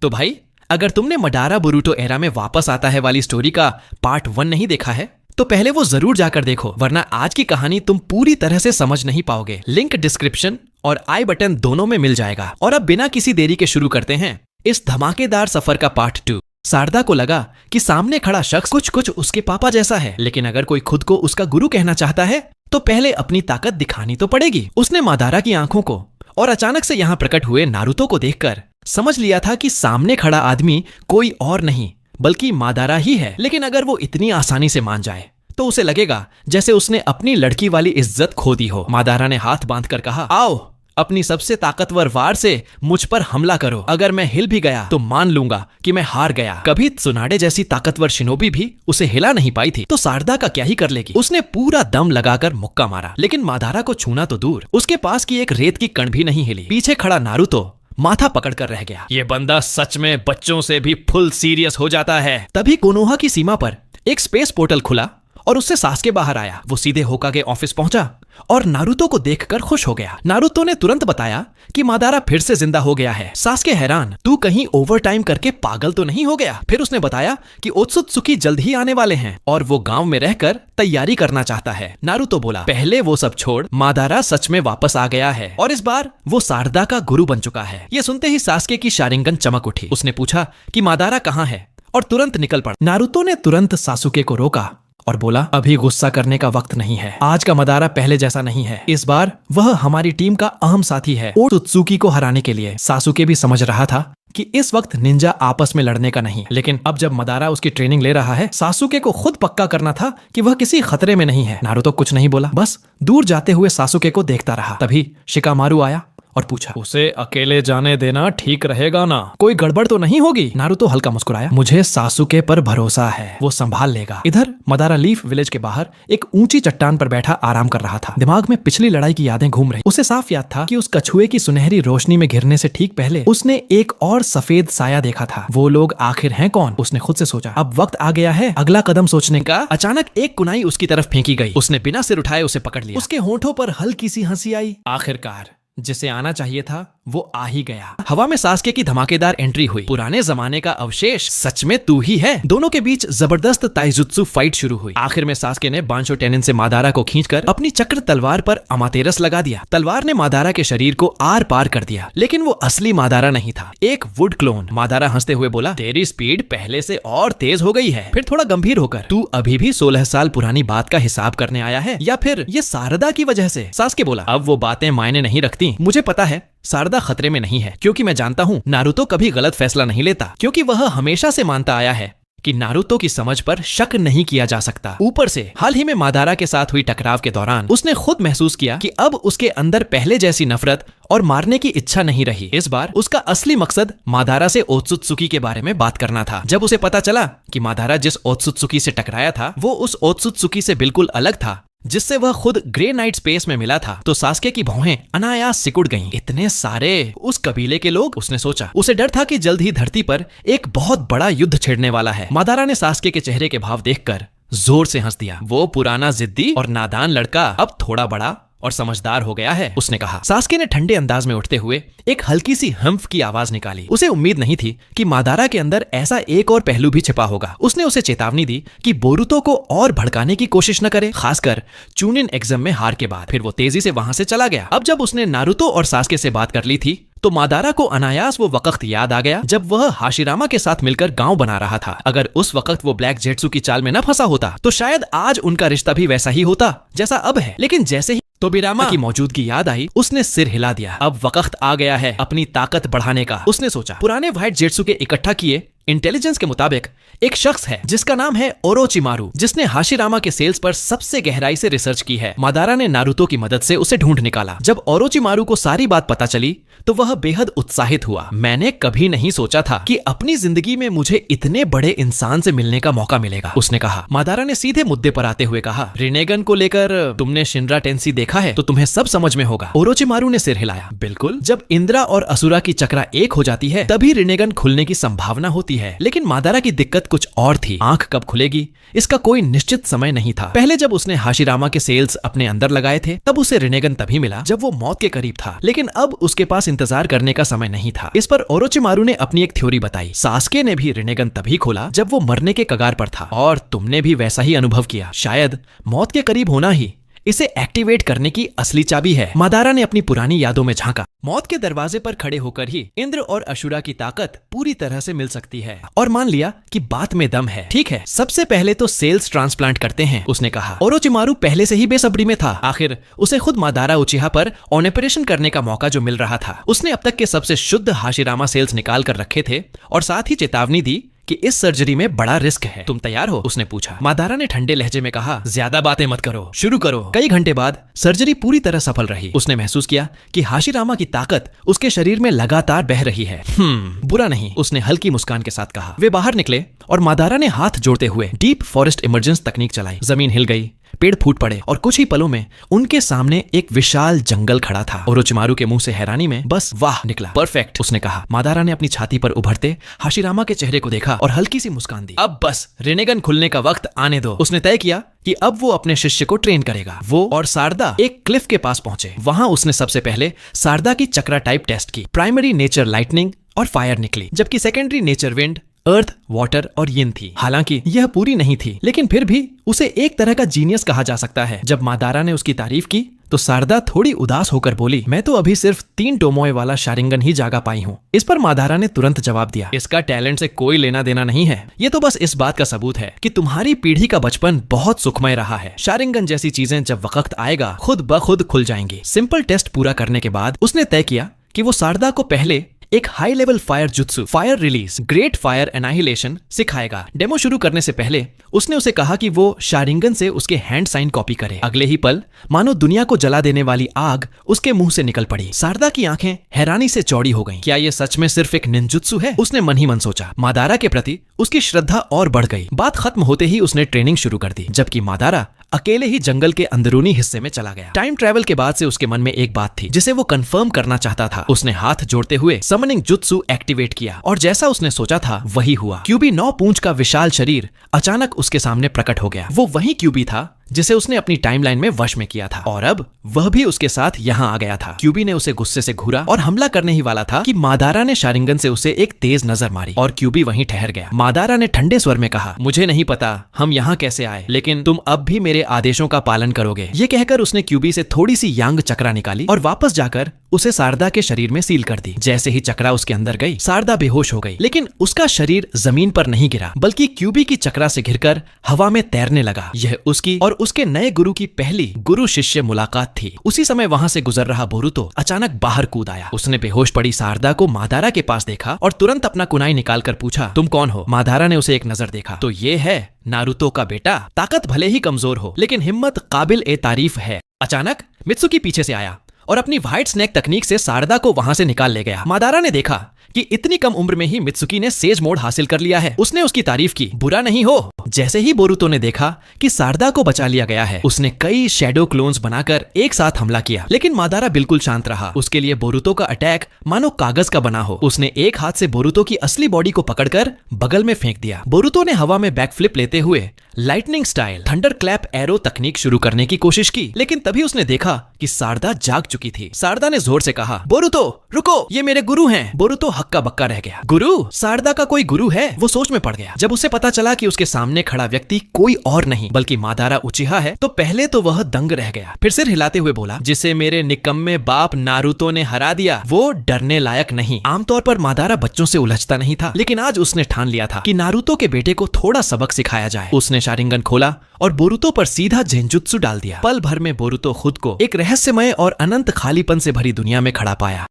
तो भाई, अगर तुमने मडारा बोरुटो एरा में वापस आता है वाली स्टोरी का पार्ट 1 नहीं देखा है तो पहले वो जरूर जाकर देखो, वरना आज की कहानी तुम पूरी तरह से समझ नहीं पाओगे। लिंक डिस्क्रिप्शन और आई बटन दोनों में मिल जाएगा। और अब बिना किसी देरी के शुरू करते हैं इस धमाकेदार सफर का पार्ट 2। शारदा को लगा कि सामने खड़ा शख्स कुछ उसके पापा जैसा है, लेकिन अगर कोई खुद को उसका गुरु कहना चाहता है तो पहले अपनी ताकत दिखानी तो पड़ेगी। उसने मादारा की आंखों को और अचानक से यहाँ प्रकट हुए नारुतो को देखकर समझ लिया था कि सामने खड़ा आदमी कोई और नहीं बल्कि मादारा ही है। लेकिन अगर वो इतनी आसानी से मान जाए तो उसे लगेगा जैसे उसने अपनी लड़की वाली इज्जत खो दी हो। मादारा ने हाथ बांधकर कहा, आओ अपनी सबसे ताकतवर वार से मुझ पर हमला करो। अगर मैं हिल भी गया तो मान लूंगा कि मैं हार गया। कभी त्सुनाडे जैसी ताकतवर शिनोबी भी उसे हिला नहीं पाई थी, तो शारदा का क्या ही कर लेगी। उसने पूरा दम लगाकर मुक्का मारा, लेकिन मादारा को छूना तो दूर, उसके पास की एक रेत की कण भी नहीं हिली। पीछे खड़ा नारुतो माथा पकड़कर रह गया। ये बंदा सच में बच्चों से भी फुल सीरियस हो जाता है। तभी कोनोहा की सीमा पर एक स्पेस पोर्टल खुला और उससे सास्के बाहर आया। वो सीधे होकागे ऑफिस पहुंचा और नारुतो को देखकर खुश हो गया। नारुतो ने तुरंत बताया कि मादारा फिर से जिंदा हो गया है। सास्के हैरान, तू कहीं ओवर टाइम करके पागल तो नहीं हो गया? फिर उसने बताया कि ओत्सुत्सुकी जल्द ही आने वाले हैं और वो गांव में रहकर तैयारी करना चाहता है। नारुतो बोला, पहले वो सब छोड़, मादारा सच में वापस आ गया है और इस बार वो शारदा का गुरु बन चुका है। ये सुनते ही सास्के की शारिंगन चमक उठी। उसने पूछा कि मादारा कहाँ है और तुरंत निकल पड़ा। नारुतो ने तुरंत सासुके को रोका और बोला, अभी गुस्सा करने का वक्त नहीं है। आज का मादारा पहले जैसा नहीं है। इस बार वह हमारी टीम का अहम साथी है ओत्सुत्सुकी को हराने के लिए। सासुके भी समझ रहा था कि इस वक्त निंजा आपस में लड़ने का नहीं, लेकिन अब जब मादारा उसकी ट्रेनिंग ले रहा है, सासुके को खुद पक्का करना था कि वह किसी खतरे में नहीं है। नारुतो कुछ नहीं बोला, बस दूर जाते हुए सासुके को देखता रहा। तभी शिकामारु आया और पूछा, उसे अकेले जाने देना ठीक रहेगा ना? कोई गड़बड़ तो नहीं होगी? नारुतो हल्का मुस्कुराया, मुझे सासुके पर भरोसा है, वो संभाल लेगा। इधर मादारा लीफ विलेज के बाहर एक ऊंची चट्टान पर बैठा आराम कर रहा था। दिमाग में पिछली लड़ाई की यादें घूम रही। उसे साफ याद था कि उस कछुए की सुनहरी रोशनी में गिरने से ठीक पहले उसने एक और सफेद साया देखा था। वो लोग आखिर हैं कौन? उसने खुद से सोचा। अब वक्त आ गया है अगला कदम सोचने का। अचानक एक कुनाई उसकी तरफ फेंकी गई। उसने बिना सिर उठाए उसे पकड़ लिया। उसके होंठों पर हल्की सी हंसी आई। आखिरकार जिसे आना चाहिए था वो आ ही गया। हवा में सास्के की धमाकेदार एंट्री हुई। पुराने जमाने का अवशेष, सच में तू ही है। दोनों के बीच जबरदस्त ताइजुत्सु फाइट शुरू हुई। आखिर में सास्के ने बांशो टेनिन से मादारा को खींचकर अपनी चक्र तलवार पर अमातेरस लगा दिया। तलवार ने मादारा के शरीर को आर पार कर दिया, लेकिन वो असली मादारा नहीं था, एक वुड क्लोन। मादारा हंसते हुए बोला, तेरी स्पीड पहले से और तेज हो गई है। फिर थोड़ा गंभीर होकर, तू अभी भी 16 साल पुरानी बात का हिसाब करने आया है या फिर ये शारदा की वजह से? सास्के बोला, अब वो बातें मायने नहीं रखती। मुझे पता है शारदा खतरे में नहीं है, क्योंकि मैं जानता हूँ नारुतो कभी गलत फैसला नहीं लेता, क्योंकि वह हमेशा से मानता आया है कि नारुतो की समझ पर शक नहीं किया जा सकता। ऊपर से हाल ही में मादारा के साथ हुई टकराव के दौरान उसने खुद महसूस किया कि अब उसके अंदर पहले जैसी नफरत और मारने की इच्छा नहीं रही। इस बार उसका असली मकसद मादारा से ओत्सुत्सुकी के बारे में बात करना था। जब उसे पता चला कि मादारा जिस ओत्सुत्सुकी से टकराया था वो उस ओत्सुत्सुकी से बिल्कुल अलग था जिससे वह खुद ग्रे नाइट स्पेस में मिला था, तो सास्के की भौहें अनायास सिकुड़ गईं। इतने सारे उस कबीले के लोग, उसने सोचा। उसे डर था कि जल्द ही धरती पर एक बहुत बड़ा युद्ध छिड़ने वाला है। मादारा ने सास्के के चेहरे के भाव देखकर जोर से हंस दिया। वो पुराना जिद्दी और नादान लड़का अब थोड़ा बड़ा और समझदार हो गया है, उसने कहा। सास्के ने ठंडे अंदाज में उठते हुए एक हल्की सी हम्फ की आवाज निकाली। उसे उम्मीद नहीं थी कि मादारा के अंदर ऐसा एक और पहलू भी छिपा होगा। उसने उसे चेतावनी दी कि बोरुतो को और भड़काने की कोशिश न करे, खासकर चूनिन एग्जाम में हार के बाद। फिर वो तेजी से वहां से चला गया। अब जब उसने नारुतो और सास्के से बात कर ली थी तो मादारा को अनायास वो वक्त याद आ गया जब वह हाशिरामा के साथ मिलकर गांव बना रहा था। अगर उस वक्त वो ब्लैक जेट्सू की चाल में न फंसा होता तो शायद आज उनका रिश्ता भी वैसा ही होता जैसा अब है। लेकिन जैसे ही तोबिरामा की मौजूदगी याद आई, उसने सिर हिला दिया। अब वक्त आ गया है अपनी ताकत बढ़ाने का, उसने सोचा। पुराने व्हाइट जेट्सू के इकट्ठा किए इंटेलिजेंस के मुताबिक एक शख्स है जिसका नाम है ओरोचिमारू, जिसने हाशिरामा के सेल्स पर सबसे गहराई से रिसर्च की है। मादारा ने नारुतो की मदद से उसे ढूंढ निकाला। जब ओरोचिमारू को सारी बात पता चली तो वह बेहद उत्साहित हुआ। मैंने कभी नहीं सोचा था कि अपनी जिंदगी में मुझे इतने बड़े इंसान से मिलने का मौका मिलेगा, उसने कहा। मादारा ने सीधे मुद्दे पर आते हुए कहा, रिनेगन को लेकर तुमने शिनरा टेंसी देखा है तो तुम्हें सब समझ में होगा। ओरोचिमारू ने सिर हिलाया। बिल्कुल, जब इंद्रा और असुरा की चक्रा एक हो जाती है तभी रिनेगन खुलने की संभावना होती है। है, लेकिन मादारा की दिक्कत कुछ और थी। आंख कब खुलेगी इसका कोई निश्चित समय नहीं था। पहले जब उसने हाशिरामा के सेल्स अपने अंदर लगाए थे तब उसे रिनेगन तभी मिला जब वो मौत के करीब था, लेकिन अब उसके पास इंतजार करने का समय नहीं था। इस पर ओरोचिमारू ने अपनी एक थ्योरी बताई। सास्के ने भी रिनेगन तभी खोला जब वो मरने के कगार पर था, और तुमने भी वैसा ही अनुभव किया। शायद मौत के करीब होना ही इसे एक्टिवेट करने की असली चाबी है। मादारा ने अपनी पुरानी यादों में झांका। मौत के दरवाजे पर खड़े होकर ही इंद्र और अशुरा की ताकत पूरी तरह से मिल सकती है, और मान लिया कि बात में दम है। ठीक है, सबसे पहले तो सेल्स ट्रांसप्लांट करते हैं, उसने कहा। ओरोचिमारू पहले से ही बेसब्री में था। आखिर उसे खुद मादारा उचिहा पर ऑपरेशन करने का मौका जो मिल रहा था। उसने अब तक के सबसे शुद्ध हाशिरामा सेल्स निकाल कर रखे थे और साथ ही चेतावनी दी कि इस सर्जरी में बड़ा रिस्क है। तुम तैयार हो? उसने पूछा। मादारा ने ठंडे लहजे में कहा, ज्यादा बातें मत करो, शुरू करो। कई घंटे बाद सर्जरी पूरी तरह सफल रही। उसने महसूस किया कि हाशिरामा की ताकत उसके शरीर में लगातार बह रही है। बुरा नहीं, उसने हल्की मुस्कान के साथ कहा। वे बाहर निकले और मादारा ने हाथ जोड़ते हुए डीप फॉरेस्ट इमरजेंस तकनीक चलाई। जमीन हिल गई, पेड़ फूट पड़े और कुछ ही पलों में उनके सामने एक विशाल जंगल खड़ा था। ओरोचिमारू के मुंह से हैरानी में बस वाह निकला। परफेक्ट, उसने कहा। मादारा ने अपनी छाती पर उभरते हाशिरामा के चेहरे को देखा और हल्की सी मुस्कान दी। अब बस रिनेगन खुलने का वक्त आने दो। उसने तय किया कि अब वो अपने शिष्य को ट्रेन करेगा। वो और सारदा एक क्लिफ के पास पहुंचे। वहां उसने सबसे पहले सारदा की चक्रा टाइप टेस्ट की। प्राइमरी नेचर लाइटनिंग और फायर निकली, जबकि सेकेंडरी नेचर विंड, अर्थ, वाटर और यिन थी। हालांकि यह पूरी नहीं थी, लेकिन फिर भी उसे एक तरह का जीनियस कहा जा सकता है। जब मादारा ने उसकी तारीफ की तो सारदा थोड़ी उदास होकर बोली, मैं तो अभी सिर्फ 3 टोमोए वाला शारिंगन ही जागा पाई हूँ। इस पर मादारा ने तुरंत जवाब दिया, इसका टैलेंट से कोई लेना देना नहीं है। ये तो बस इस बात का सबूत है कि तुम्हारी पीढ़ी का बचपन बहुत सुखमय रहा है। शारिंगन जैसी चीजें जब वक्त आएगा खुद ब खुद खुल जाएंगी। सिंपल टेस्ट पूरा करने के बाद उसने तय किया कि वो सारदा को पहले एक high level fire jutsu, fire release, great fire annihilation सिखाएगा। डेमो शुरू करने से पहले उसने उसे कहा कि वो शारिंगन से उसके हैंड साइन कॉपी करे। अगले ही पल मानो दुनिया को जला देने वाली आग उसके मुंह से निकल पड़ी। सारदा की आंखें हैरानी से चौड़ी हो गईं। क्या ये सच में सिर्फ एक निंजुत्सु है? उसने मन ही मन सोचा। मादारा के प्रति उसकी श्रद्धा और बढ़ गई। बात खत्म होते ही उसने ट्रेनिंग शुरू कर दी, जबकि मादारा अकेले ही जंगल के अंदरूनी हिस्से में चला गया। टाइम ट्रैवल के बाद से उसके मन में एक बात थी जिसे वो कंफर्म करना चाहता था। उसने हाथ जोड़ते हुए समनिंग जुत्सु एक्टिवेट किया और जैसा उसने सोचा था वही हुआ। क्यूबी 9 पूंछ का विशाल शरीर अचानक उसके सामने प्रकट हो गया। वो वही क्यूबी था जिसे उसने अपनी टाइमलाइन में वश में किया था, और अब वह भी उसके साथ यहाँ आ गया था। क्यूबी ने उसे गुस्से से घूरा और हमला करने ही वाला था कि मादारा ने शारिंगन से उसे एक तेज नजर मारी और क्यूबी वहीं ठहर गया। मादारा ने ठंडे स्वर में कहा, मुझे नहीं पता हम यहाँ कैसे आए, लेकिन तुम अब भी मेरे आदेशों का पालन करोगे। ये कहकर उसने क्यूबी से थोड़ी सी यांग चक्रा निकाली और वापस जाकर उसे सारदा के शरीर में सील कर दी। जैसे ही चक्रा उसके अंदर गई, सारदा बेहोश हो गई, लेकिन उसका शरीर जमीन पर नहीं गिरा, बल्कि क्यूबी की चक्रा से घिरकर हवा में तैरने लगा। यह उसकी और उसके नए गुरु की पहली गुरु शिष्य मुलाकात थी। उसी समय वहां से गुजर रहा बोरुतो अचानक बाहर कूद आया। उसने बेहोश पड़ी सारदा को मादारा के पास देखा और तुरंत अपना कुनाई निकालकर पूछा, तुम कौन हो? मादारा ने उसे एक नजर देखा तो ये है नारुतो का बेटा। ताकत भले ही कमजोर हो, लेकिन हिम्मत काबिल ए तारीफ है। अचानक मित्सुकी पीछे से आया और अपनी व्हाइट स्नेक तकनीक से सारदा को वहां से निकाल ले गया। मादारा ने देखा कि इतनी कम उम्र में ही मित्सुकी ने सेज मोड हासिल कर लिया है। उसने उसकी तारीफ की, बुरा नहीं हो। जैसे ही बोरुतो ने देखा कि सारदा को बचा लिया गया है, उसने कई शैडो क्लोन्स बनाकर एक साथ हमला किया, लेकिन मादारा बिल्कुल शांत रहा। उसके लिए बोरुतो का अटैक मानो कागज का बना हो। उसने एक हाथ से बोरुतो की असली बॉडी को पकड़कर बगल में फेंक दिया। बोरुतो ने हवा में बैकफ्लिप लेते हुए lightning style thunder clap arrow तकनीक शुरू करने की कोशिश की, लेकिन तभी उसने देखा कि सारदा जाग चुकी थी। सारदा ने जोर से कहा, बोरुतो रुको, ये मेरे गुरु हैं। बोरुतो हक्का बक्का रह गया। गुरु? सारदा का कोई गुरु है? वो सोच में पड़ गया। जब उसे पता चला कि उसके सामने खड़ा व्यक्ति कोई और नहीं बल्कि मादारा उचिहा है, तो पहले तो वह दंग रह गया। फिर सिर हिलाते हुए बोला, जिसे मेरे निकम्मे बाप नारुतो ने हरा दिया वो डरने लायक नहीं। आमतौर पर मादारा बच्चों से उलझता नहीं था, लेकिन आज उसने ठान लिया था कि नारुतो के बेटे को थोड़ा सबक सिखाया जाए। उसने शारिंगन खोला और बोरुतो पर सीधा जेंजुत्सु डाल दिया। पल भर में बोरुतो खुद को एक रहस्यमय और अनंत खालीपन से भरी दुनिया में खड़ा पाया।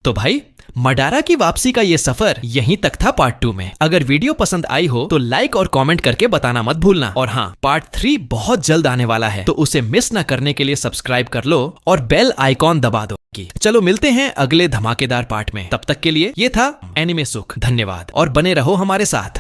तो भाई, मडारा की वापसी का ये सफर यहीं तक था पार्ट 2 में। अगर वीडियो पसंद आई हो तो लाइक और कमेंट करके बताना मत भूलना। और हाँ, पार्ट 3 बहुत जल्द आने वाला है, तो उसे मिस न करने के लिए सब्सक्राइब कर लो और बेल आइकॉन दबा दो। चलो मिलते हैं अगले धमाकेदार पार्ट में। तब तक के लिए ये था एनिमे सुख। धन्यवाद और बने रहो हमारे साथ।